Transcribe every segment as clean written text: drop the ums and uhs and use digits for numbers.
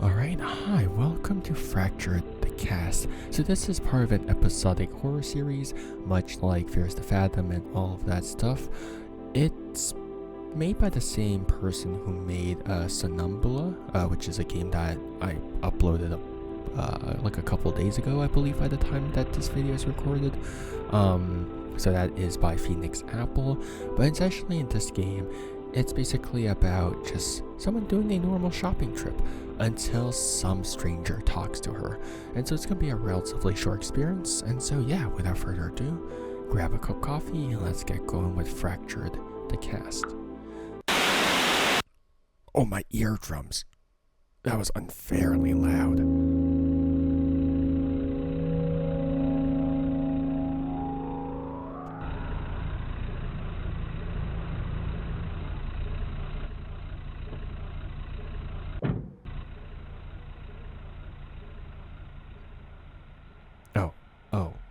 Alright, hi, welcome to Fractured the Cast. So this is part of an episodic horror series, much like Fears to Fathom and all of that stuff. It's made by the same person who made Sonumbula, which is a game that I uploaded like a couple days ago, I believe, by the time that this video is recorded. So that is by Phoenix Apple, but essentially in this game, it's basically about just someone doing a normal shopping trip until some stranger talks to her. And so it's going to be a relatively short experience. And so yeah, without further ado, grab a cup of coffee and let's get going with Fractured the Cast. Oh, my eardrums. That was unfairly loud.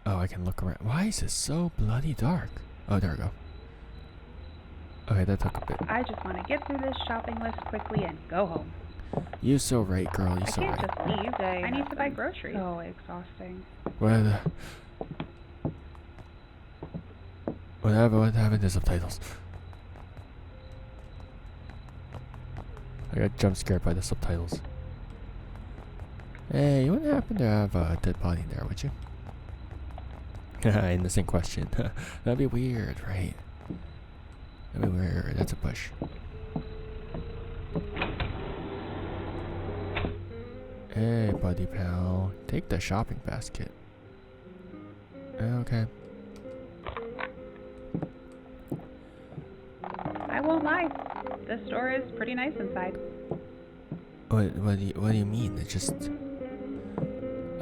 Oh, I can look around. Why is it so bloody dark? Oh, there we go. Okay, that took a bit. I just want to get through this shopping list quickly and go home. You so right, girl. You I so can't right. just leave. I need to buy groceries. So exhausting. What happened to subtitles? I got jump scared by the subtitles. Hey, you wouldn't happen to have a dead body there, would you? Innocent question. That'd be weird, right? That'd be weird. That's a push. Hey, buddy pal. Take the shopping basket. Okay. I won't lie. This store is pretty nice inside. What do you mean? It just...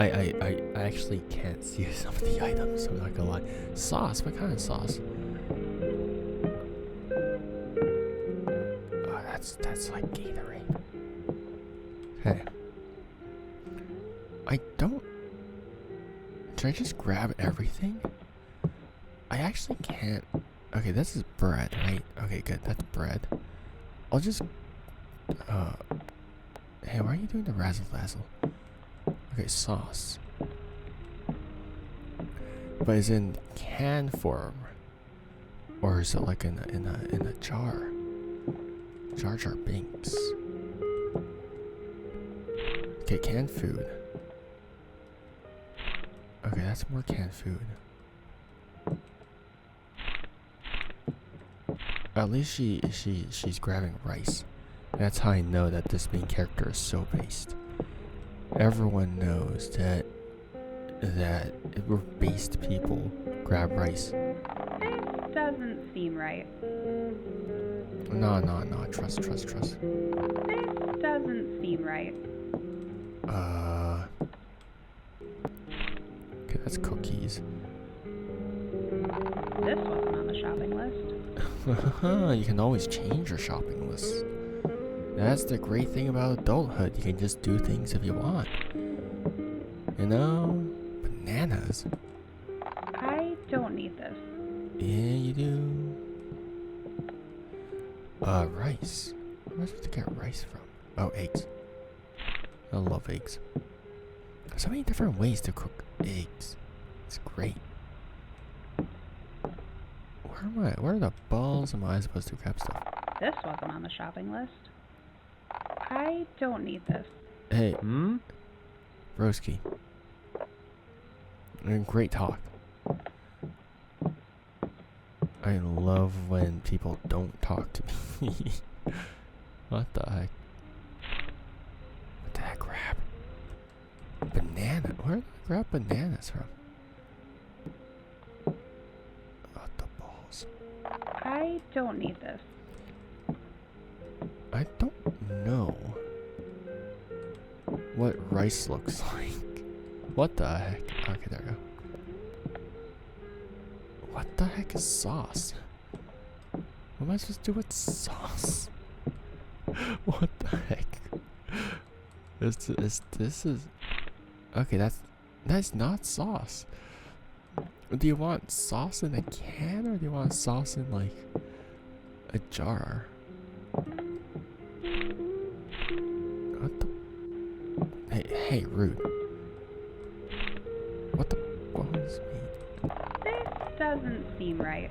I actually can't see some of the items, I'm not gonna lie. Sauce? What kind of sauce? Oh, that's like Gatorade. Hey. Should I just grab everything? I actually can't. Okay, this is bread, right? Okay, good, that's bread. I'll just... Hey, why are you doing the razzle-dazzle? Okay, sauce. But is it in can form, or is it like in a jar? Jar Jar Binks. Okay, canned food. Okay, that's more canned food. At least she's grabbing rice. That's how I know that this main character is so based. Everyone knows that we're based people grab rice. This doesn't seem right. No. Trust. This doesn't seem right. Okay, that's cookies. This wasn't on the shopping list. You can always change your shopping list. That's the great thing about adulthood. You can just do things if you want. You know? Bananas. I don't need this. Yeah, you do. Rice. Where am I supposed to get rice from? Oh, eggs. I love eggs. There's so many different ways to cook eggs. It's great. Where are the balls am I supposed to grab stuff? This wasn't on the shopping list. I don't need this. Hey. Broski. Great talk. I love when people don't talk to me. What the heck? What did I grab? Banana. Where did I grab bananas from? What the balls? I don't need this. I don't know what rice looks like. What the heck? Okay, there we go. What the heck is sauce? What am I supposed to do with sauce? What the heck? This is okay. That's not sauce. Do you want sauce in a can or do you want sauce in like a jar? What the Hey, rude. What the? What was me? This doesn't seem right.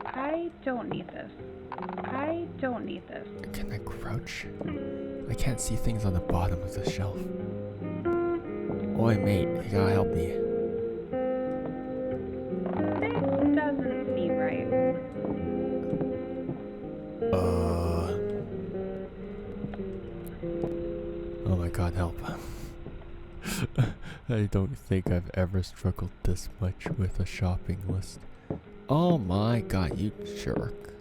I don't need this. I don't need this. Can I crouch? I can't see things on the bottom of the shelf. Oi, mate, you gotta help me. This doesn't seem right. Oh my god, help. I don't think I've ever struggled this much with a shopping list. Oh my god, you jerk.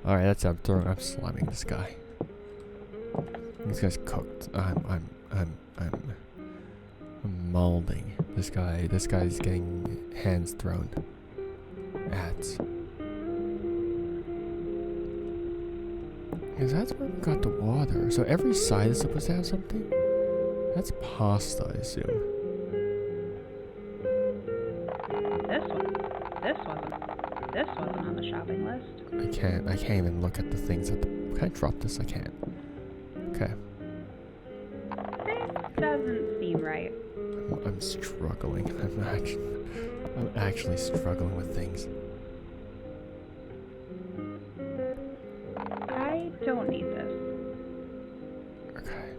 Alright, that's it. I'm slamming this guy. This guy's cooked. I'm molding. This guy's getting hands thrown at. Because that's where we got the water. So every side is supposed to have something? That's pasta, I assume. This wasn't on the shopping list. I can't even look at the things at the. Can I drop this? I can't. Okay. This doesn't seem right. I'm struggling. I'm actually struggling with things. I don't need this. Okay.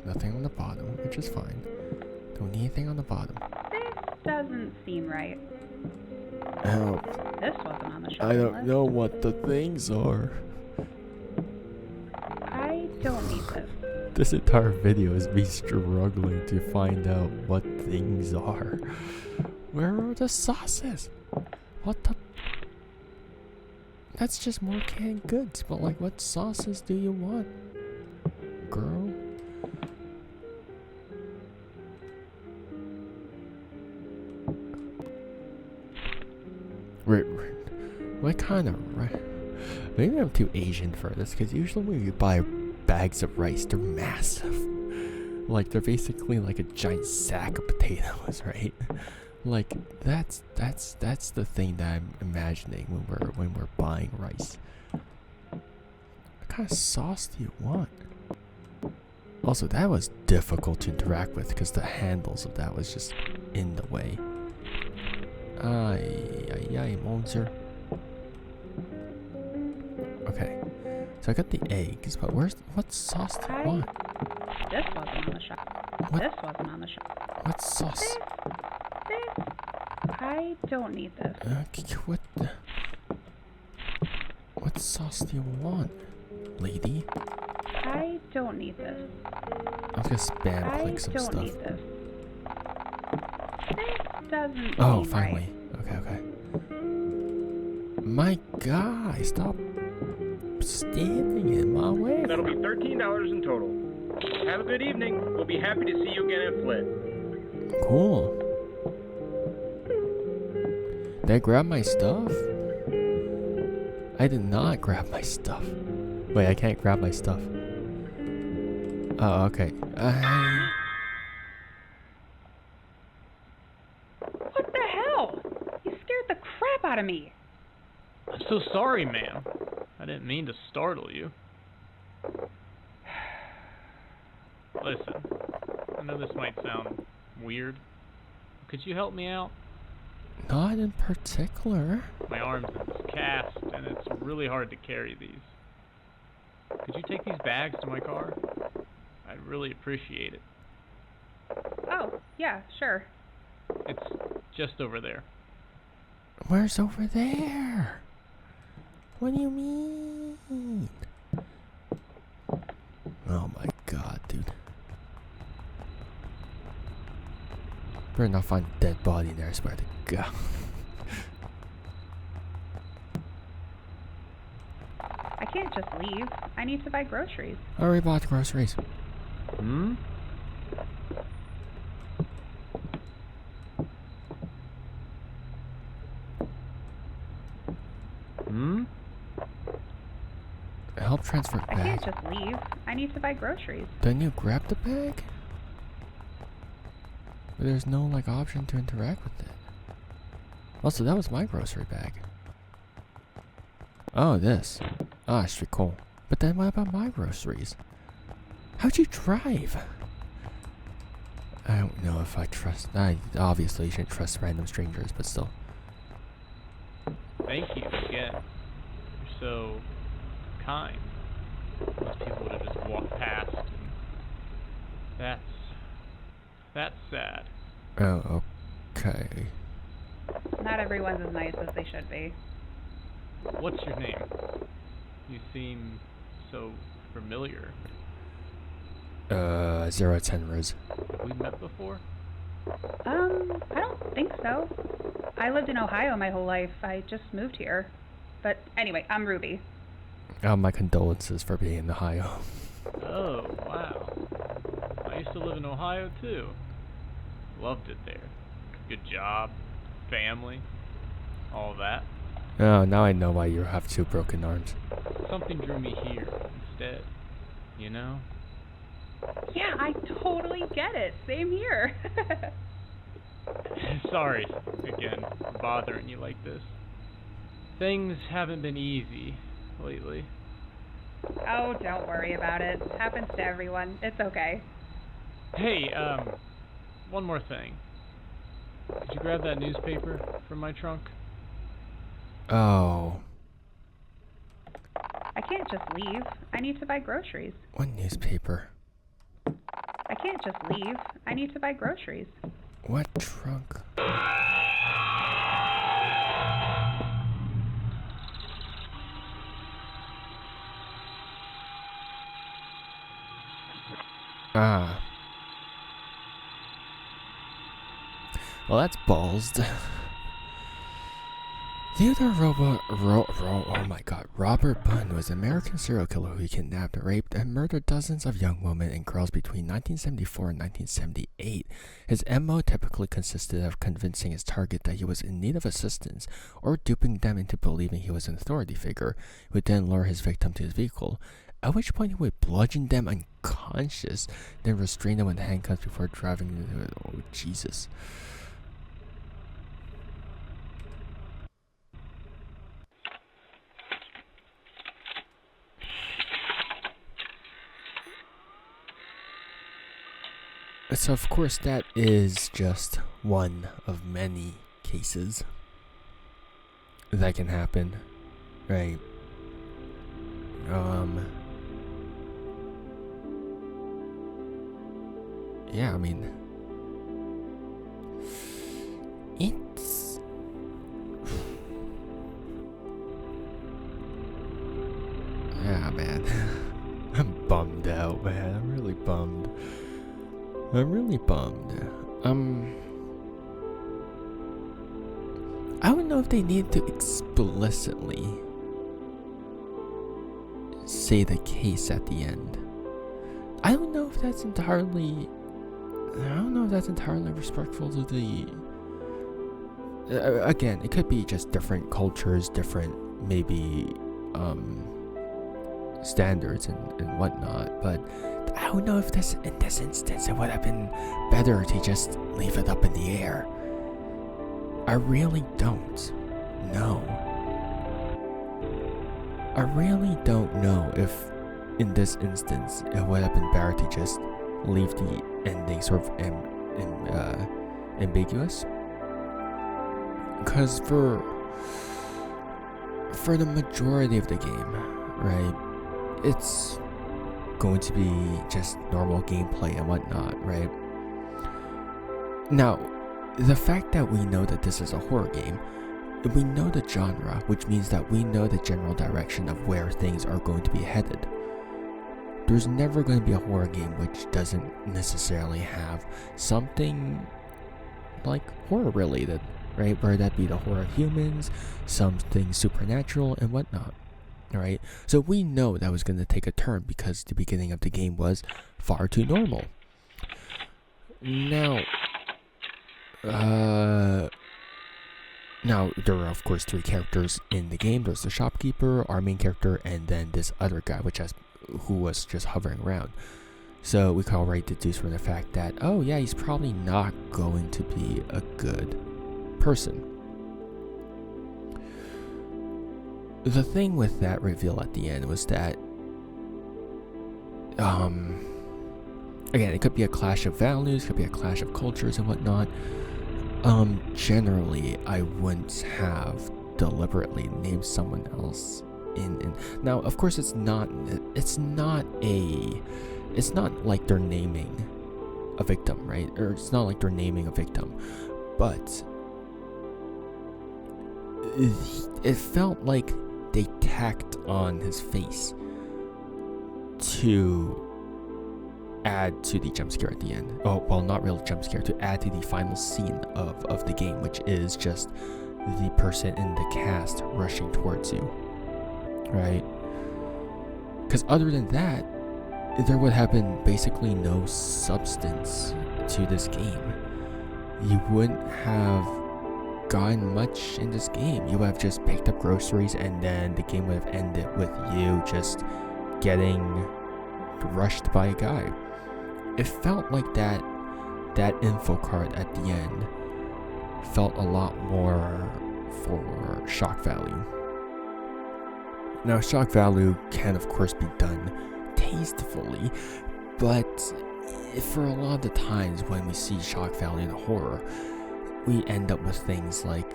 Nothing on the bottom, which is fine. Don't need anything on the bottom. This doesn't seem right. Help. This wasn't on the shopping I don't list. know what the things are. I don't need this. This entire video is me struggling to find out what things are. Where are the sauces? What the? That's just more canned goods, but like what sauces do you want, girl? What kind of rice? Maybe I'm too Asian for this, because usually when you buy bags of rice, they're massive. Like they're basically like a giant sack of potatoes, right? Like that's the thing that I'm imagining when we're buying rice. What kind of sauce do you want? Also, that was difficult to interact with because the handles of that was just in the way. Ay, monster. Okay, so I got the eggs, but what sauce do you want? This wasn't on the shop. What? This wasn't on the shop. What sauce? This. I don't need this. What sauce do you want, lady? I don't need this. I'm gonna spam click some stuff. I don't need this. This doesn't Oh, seem finally. right. Okay. My guy, stop standing in my way. That'll be $13 in total. Have a good evening. We'll be happy to see you again at Flit. Cool. Did I grab my stuff? I did not grab my stuff. Wait, I can't grab my stuff. Oh, okay. What the hell? You scared the crap out of me. I'm so sorry, ma'am. I didn't mean to startle you. Listen, I know this might sound weird. Could you help me out? Not in particular. My arm's in this cast, and it's really hard to carry these. Could you take these bags to my car? I'd really appreciate it. Oh, yeah, sure. It's just over there. Where's over there? What do you mean? Oh my god, dude. Better not find a dead body in there, I swear to God. I can't just leave. I need to buy groceries. I already bought the groceries. Hmm? Hmm? Help transfer I bag. can't just leave. I need to buy groceries. Then you grab the bag? But there's no like option to interact with it. Also, that was my grocery bag. Oh, this. Ah, it's pretty cool. But then what about my groceries? How'd you drive? I don't know if I trust. I obviously shouldn't trust random strangers, but still. Thank you again. You're so kind. Most people would have just walked past, and that's sad. Oh, okay. Not everyone's as nice as they should be. What's your name? You seem so familiar. 010 Riz. Have we met before? I don't think so. I lived in Ohio my whole life. I just moved here. But anyway, I'm Ruby. My condolences for being in Ohio. Oh, wow. I used to live in Ohio too. Loved it there. Good job, family, all that. Oh, now I know why you have 2 broken arms. Something drew me here instead, you know? Yeah, I totally get it. Same here. Sorry, again, for bothering you like this. Things haven't been easy lately. Oh, don't worry about it. Happens to everyone. It's okay. Hey, one more thing. Could you grab that newspaper from my trunk? Oh. I can't just leave. I need to buy groceries. What newspaper? I can't just leave. I need to buy groceries. What trunk? Ah. Well, that's balls. Robert Bunn was an American serial killer who kidnapped, raped, and murdered dozens of young women and girls between 1974 and 1978. His MO typically consisted of convincing his target that he was in need of assistance, or duping them into believing he was an authority figure, who would then lure his victim to his vehicle, at which point he would bludgeon them unconscious, then restrain them with handcuffs before driving into it. Oh, Jesus. So of course that is just one of many cases that can happen, right? Yeah, I mean, it's yeah, man. I'm bummed out, man. I'm really bummed. I don't know if they need to explicitly say the case at the end. I don't know if that's entirely respectful to the again, it could be just different cultures, different maybe standards and whatnot, but I don't know if in this instance it would have been better to just leave it up in the air. I really don't know. I really don't know if in this instance it would have been better to just leave the ending sort of ambiguous. Because for the majority of the game, right, it's going to be just normal gameplay and whatnot, right? Now, the fact that we know that this is a horror game, we know the genre, which means that we know the general direction of where things are going to be headed. There's never going to be a horror game which doesn't necessarily have something like horror related, right? Whether that be the horror of humans, something supernatural and whatnot. Alright, so we know that was going to take a turn because the beginning of the game was far too normal. Now, there are of course 3 characters in the game. There's the shopkeeper, our main character, and then this other guy, who was just hovering around. So we can already deduce from the fact that, oh yeah, he's probably not going to be a good person. The thing with that reveal at the end was that, again, it could be a clash of values, could be a clash of cultures and whatnot. Generally, I wouldn't have deliberately named someone else in. Now, of course, it's not like they're naming a victim, right? Or it's not like they're naming a victim, but it felt like they tacked on his face to add to the jump scare at the end. Oh, well, not real jump scare, to add to the final scene of the game, which is just the person in the cast rushing towards you, right? Because other than that, there would have been basically no substance to this game. You wouldn't have gotten much in this game. You would have just picked up groceries, and then the game would have ended with you just getting rushed by a guy. It felt like that info card at the end felt a lot more for shock value. Now, shock value can of course be done tastefully, but for a lot of the times when we see shock value in horror, we end up with things like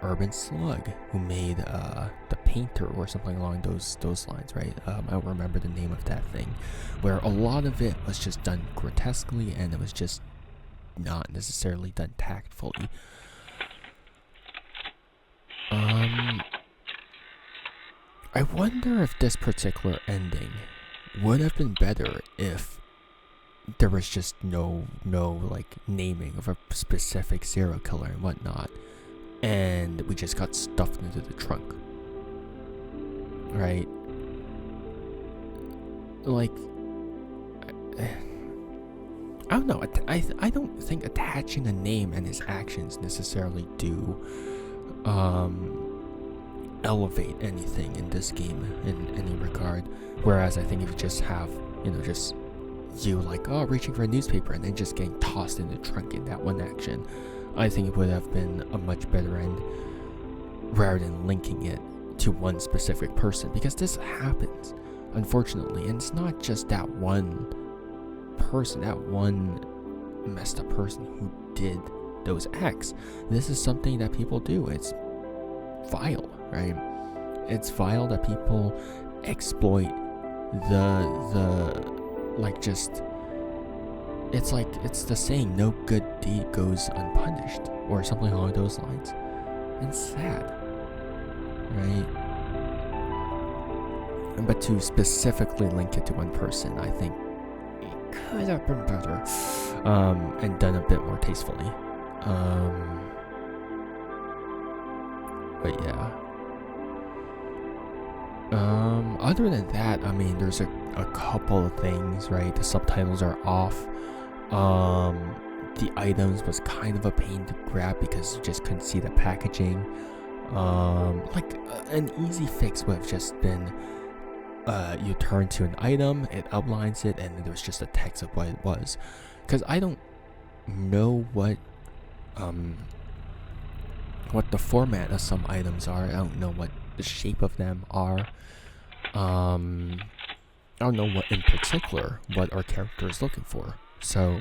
Urban Slug, who made The Painter or something along those lines, right? I don't remember the name of that thing, where a lot of it was just done grotesquely and it was just not necessarily done tactfully. I wonder if this particular ending would have been better if there was just no like naming of a specific serial killer and whatnot, and we just got stuffed into the trunk, right? Like, I don't know. I don't think attaching a name and his actions necessarily do elevate anything in this game in any regard. Whereas I think if you just have, just you like, reaching for a newspaper and then just getting tossed in the trunk in that one action, I think it would have been a much better end rather than linking it to one specific person, because this happens, unfortunately, and it's not just that one person, that one messed up person who did those acts. This is something that people do. It's vile, right? It's vile that people exploit it's the saying, no good deed goes unpunished, or something along those lines. And sad, right? But to specifically link it to one person, I think it could have been better, and done a bit more tastefully. But yeah. Other than that, I mean, there's a couple of things, right? The subtitles are off. The items was kind of a pain to grab because you just couldn't see the packaging. An easy fix would have just been, you turn to an item, it outlines it, and there's just a text of what it was. Because I don't know what the format of some items are. I don't know what the shape of them are. I don't know what in particular what our character is looking for. So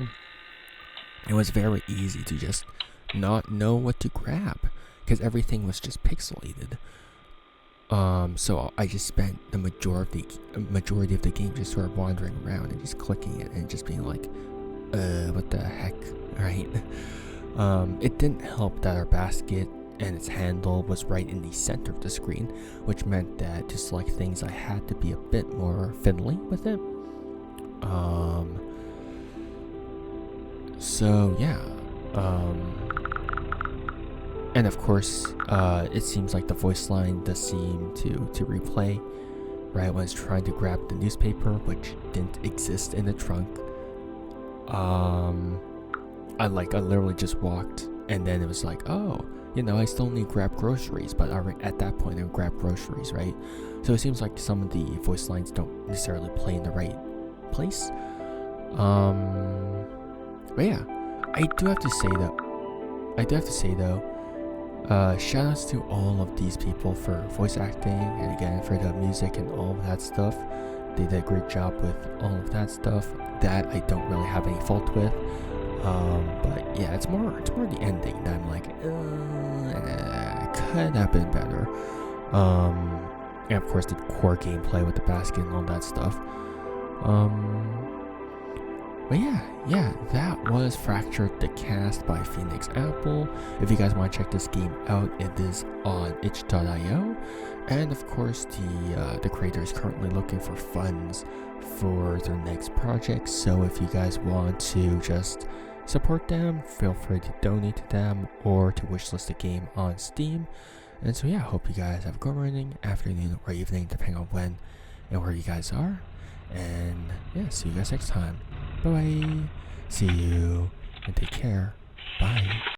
it was very easy to just not know what to grab because everything was just pixelated. So I just spent the majority of the game just sort of wandering around and just clicking it and just being like, what the heck, right? It didn't help that our basket and its handle was right in the center of the screen, which meant that to select things I had to be a bit more fiddly with it. So yeah. And of course, it seems like the voice line does seem to replay, right? When I was trying to grab the newspaper, which didn't exist in the trunk. I literally just walked, and then it was like, oh, I still need to grab groceries, but at that point I would grab groceries, right? So it seems like some of the voice lines don't necessarily play in the right place. But yeah, I do have to say though, shout outs to all of these people for voice acting, and again for the music and all of that stuff. They did a great job with all of that stuff. That I don't really have any fault with. But yeah, it's more the ending that I'm like, could have been better. And of course the core gameplay with the basket and all that stuff. But yeah, that was Fractured the Cast by Phoenix Apple. If you guys want to check this game out, it is on itch.io. And of course, the creator is currently looking for funds for their next project. So if you guys want to just support them, feel free to donate to them or to wishlist the game on Steam. And so yeah, I hope you guys have a good morning, afternoon, or evening, depending on when and where you guys are. And yeah, see you guys next time. Bye. See you and take care. Bye.